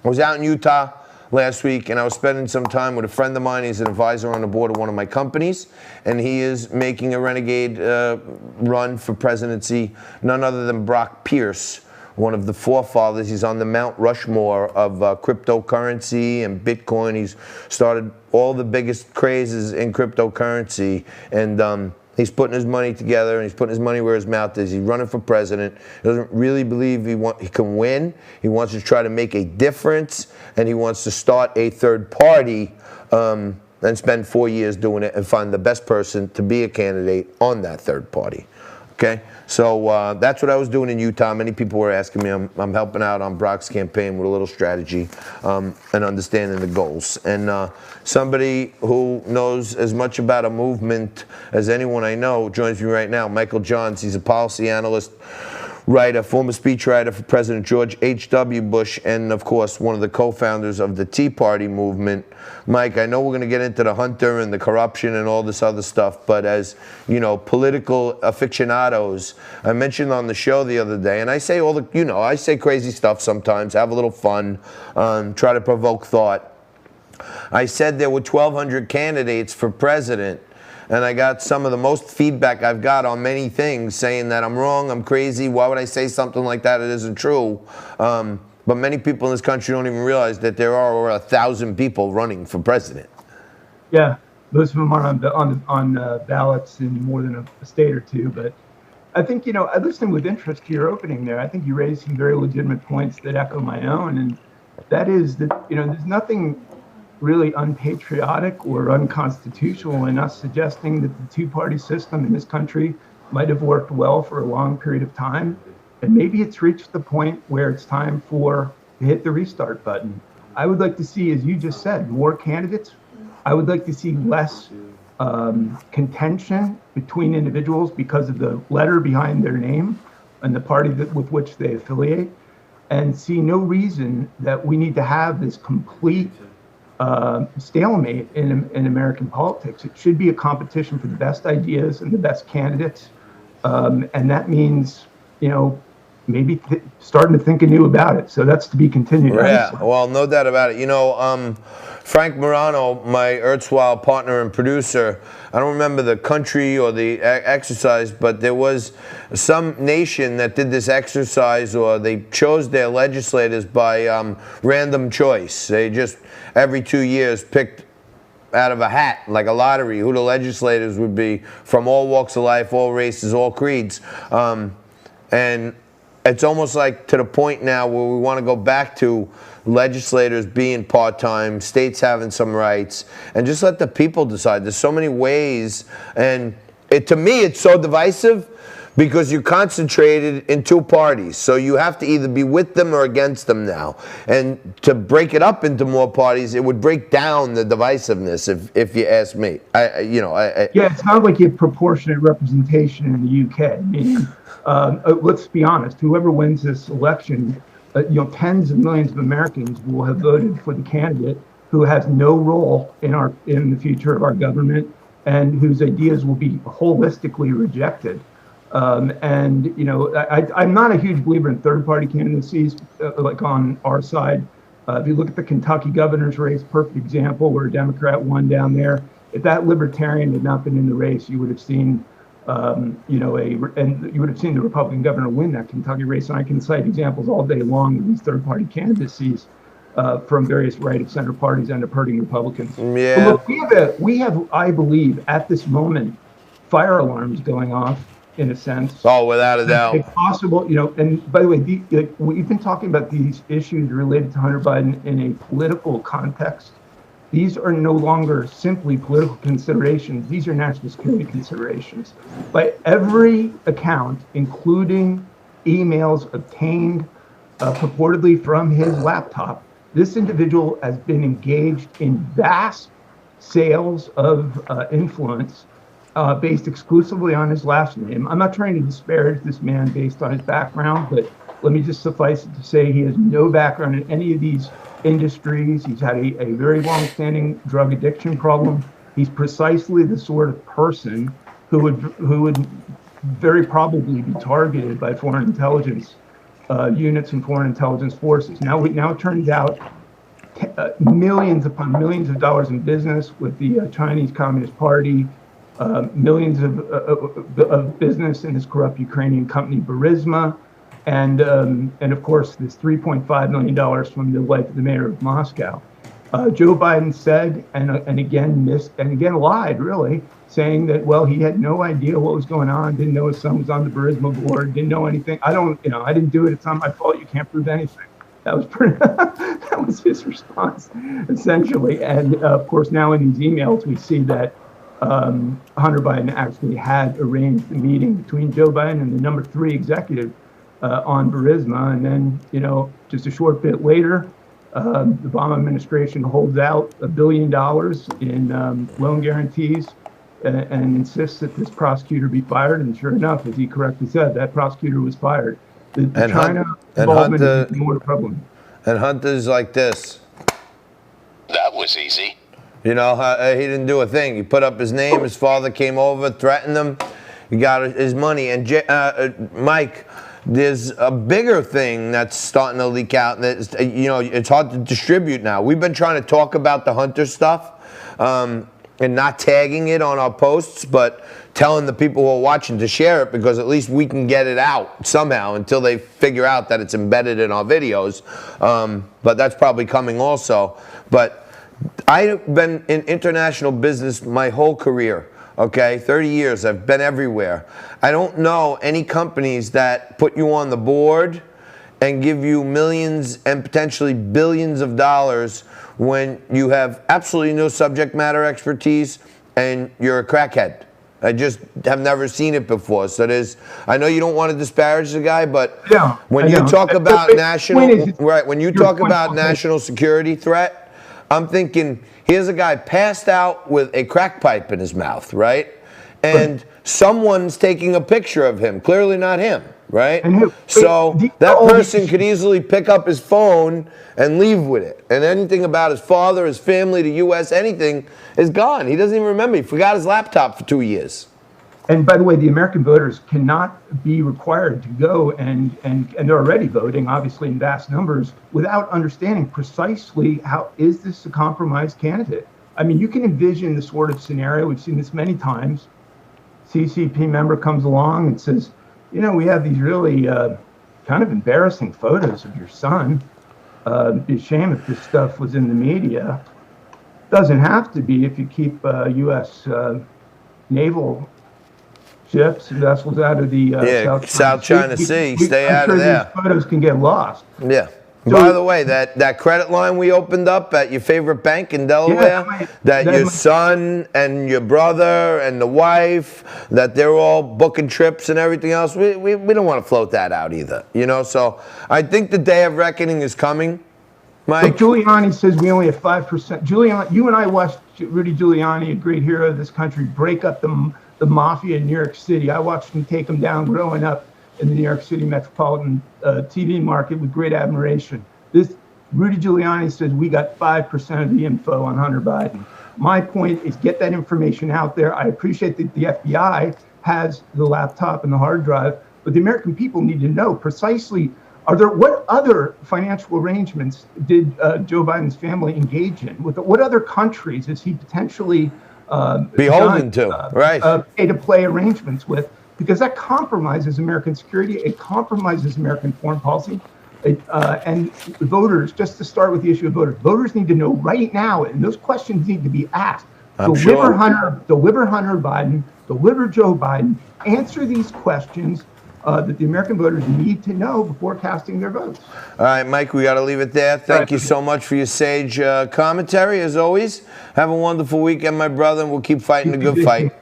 I was out in Utah last week, and I was spending some time with a friend of mine. He's an advisor on the board of one of my companies, and he is making a renegade run for presidency, none other than Brock Pierce, one of the forefathers. He's on the Mount Rushmore of cryptocurrency and Bitcoin. He's started all the biggest crazes in cryptocurrency, and he's putting his money together, and he's putting his money where his mouth is. He's running for president. He doesn't really believe he can win. He wants to try to make a difference, and he wants to start a third party and spend 4 years doing it and find the best person to be a candidate on that third party. Okay, so that's what I was doing in Utah. Many people were asking me. I'm helping out on Brock's campaign with a little strategy and understanding the goals. And somebody who knows as much about a movement as anyone I know joins me right now, Michael Johns. He's a policy analyst, writer, former speechwriter for President George H.W. Bush, and of course one of the co-founders of the Tea Party movement. Mike, I know we're going to get into the Hunter and the corruption and all this other stuff, but as you know, political aficionados, I mentioned on the show the other day, and I say I say crazy stuff sometimes, have a little fun, try to provoke thought. I said there were 1,200 candidates for president, and I got some of the most feedback I've got on many things, saying that I'm wrong, I'm crazy, why would I say something like that? It isn't true. But many people in this country don't even realize that there are over 1,000 people running for president. Yeah, most of them are on ballots in more than a state or two. But I think, I listened with interest to your opening there. I think you raised some very legitimate points that echo my own. And that is that, there's nothing really unpatriotic or unconstitutional in us suggesting that the two-party system in this country might have worked well for a long period of time. And maybe it's reached the point where it's time to hit the restart button. I would like to see, as you just said, more candidates. I would like to see less contention between individuals because of the letter behind their name and the party with which they affiliate, and see no reason that we need to have this complete stalemate in American politics. It should be a competition for the best ideas and the best candidates, and that means, maybe starting to think anew about it. So that's to be continued. Yeah, well, no doubt about it. Frank Morano, my erstwhile partner and producer, I don't remember the country or the exercise, but there was some nation that did this exercise, or they chose their legislators by random choice. They just, every 2 years, picked out of a hat, like a lottery, who the legislators would be from all walks of life, all races, all creeds. And it's almost like to the point now where we want to go back to legislators being part-time, states having some rights, and just let the people decide. There's so many ways, and to me it's so divisive because you're concentrated in two parties. So you have to either be with them or against them now. And to break it up into more parties, it would break down the divisiveness, if you ask me. Yeah, it's not like you have proportionate representation in the UK. I mean, let's be honest, whoever wins this election, tens of millions of Americans will have voted for the candidate who has no role in the future of our government and whose ideas will be holistically rejected. I'm not a huge believer in third-party candidacies, like on our side. If you look at the Kentucky governor's race, perfect example where a Democrat won down there. If that libertarian had not been in the race, you would have seen, and you would have seen the Republican governor win that Kentucky race. And I can cite examples all day long of these third-party candidacies from various right-of-center parties end up hurting Republicans. Yeah. But look, we have, I believe, at this moment, fire alarms going off, in a sense. Oh, without a doubt. It's possible, and by the way, we've been talking about these issues related to Hunter Biden in a political context. These are no longer simply political considerations. These are national security considerations. By every account, including emails obtained purportedly from his laptop, this individual has been engaged in vast sales of influence based exclusively on his last name. I'm not trying to disparage this man based on his background, but let me just suffice it to say he has no background in any of these industries. He's had a very long-standing drug addiction problem. He's precisely the sort of person who would very probably be targeted by foreign intelligence units in foreign intelligence forces. Now it turns out millions upon millions of dollars in business with the Chinese Communist Party, millions of business in this corrupt Ukrainian company Burisma, and of course this $3.5 million from the wife of the mayor of Moscow. Joe Biden said, and again lied, really, saying that, well, he had no idea what was going on, didn't know his son was on the Burisma board, didn't know anything. I didn't do it. It's not my fault. You can't prove anything. That was that was his response, essentially. And of course, now in these emails, we see that Hunter Biden actually had arranged the meeting between Joe Biden and the number 3 executive on Burisma. And then, just a short bit later, the Obama administration holds out $1 billion in loan guarantees and insists that this prosecutor be fired. And sure enough, as he correctly said, that prosecutor was fired. The China involvement is more the problem. And Hunter's like this. That was easy. He didn't do a thing. He put up his name. His father came over, threatened him. He got his money. And Mike, there's a bigger thing that's starting to leak out. That it's hard to distribute now. We've been trying to talk about the Hunter stuff and not tagging it on our posts, but telling the people who are watching to share it, because at least we can get it out somehow until they figure out that it's embedded in our videos. But that's probably coming also. But I've been in international business my whole career. Okay, 30 years, I've been everywhere. I don't know any companies that put you on the board and give you millions and potentially billions of dollars when you have absolutely no subject matter expertise and you're a crackhead. I just have never seen it before. So I know you don't want to disparage the guy, but when you talk about national security threat, I'm thinking, here's a guy passed out with a crack pipe in his mouth, right? And someone's taking a picture of him, clearly not him, right? So that person could easily pick up his phone and leave with it. And anything about his father, his family, the U.S., anything is gone. He doesn't even remember. He forgot his laptop for 2 years. And by the way, the American voters cannot be required to go and they're already voting, obviously, in vast numbers, without understanding precisely how is this a compromised candidate. I mean, you can envision the sort of scenario, we've seen this many times. CCP member comes along and says, we have these really kind of embarrassing photos of your son. It'd be a shame if this stuff was in the media. Doesn't have to be if you keep U.S. naval ships and vessels out of the South China Sea. Stay out of there. These photos can get lost. Yeah. So, by the way, that credit line we opened up at your favorite bank in Delaware, your son and your brother and the wife, that they're all booking trips and everything else, we don't want to float that out either. So I think the day of reckoning is coming, Mike. But Giuliani says we only have 5%. Giuliani, you and I watched Rudy Giuliani, a great hero of this country, break up the mafia in New York City. I watched him take them down growing up in the New York City metropolitan TV market with great admiration. This Rudy Giuliani says we got 5% of the info on Hunter Biden. My point is get that information out there. I appreciate that the FBI has the laptop and the hard drive, but the American people need to know precisely what other financial arrangements did Joe Biden's family engage in? What other countries is he potentially beholden to, pay-to-play arrangements with? Because that compromises American security, it compromises American foreign policy, and voters, just to start with the issue of voters need to know right now, and those questions need to be asked. Deliver Hunter Biden, deliver Joe Biden, answer these questions that the American voters need to know before casting their votes. All right, Mike, we got to leave it there. Thank you so much for your sage commentary, as always. Have a wonderful weekend, my brother, and we'll keep fighting the good fight.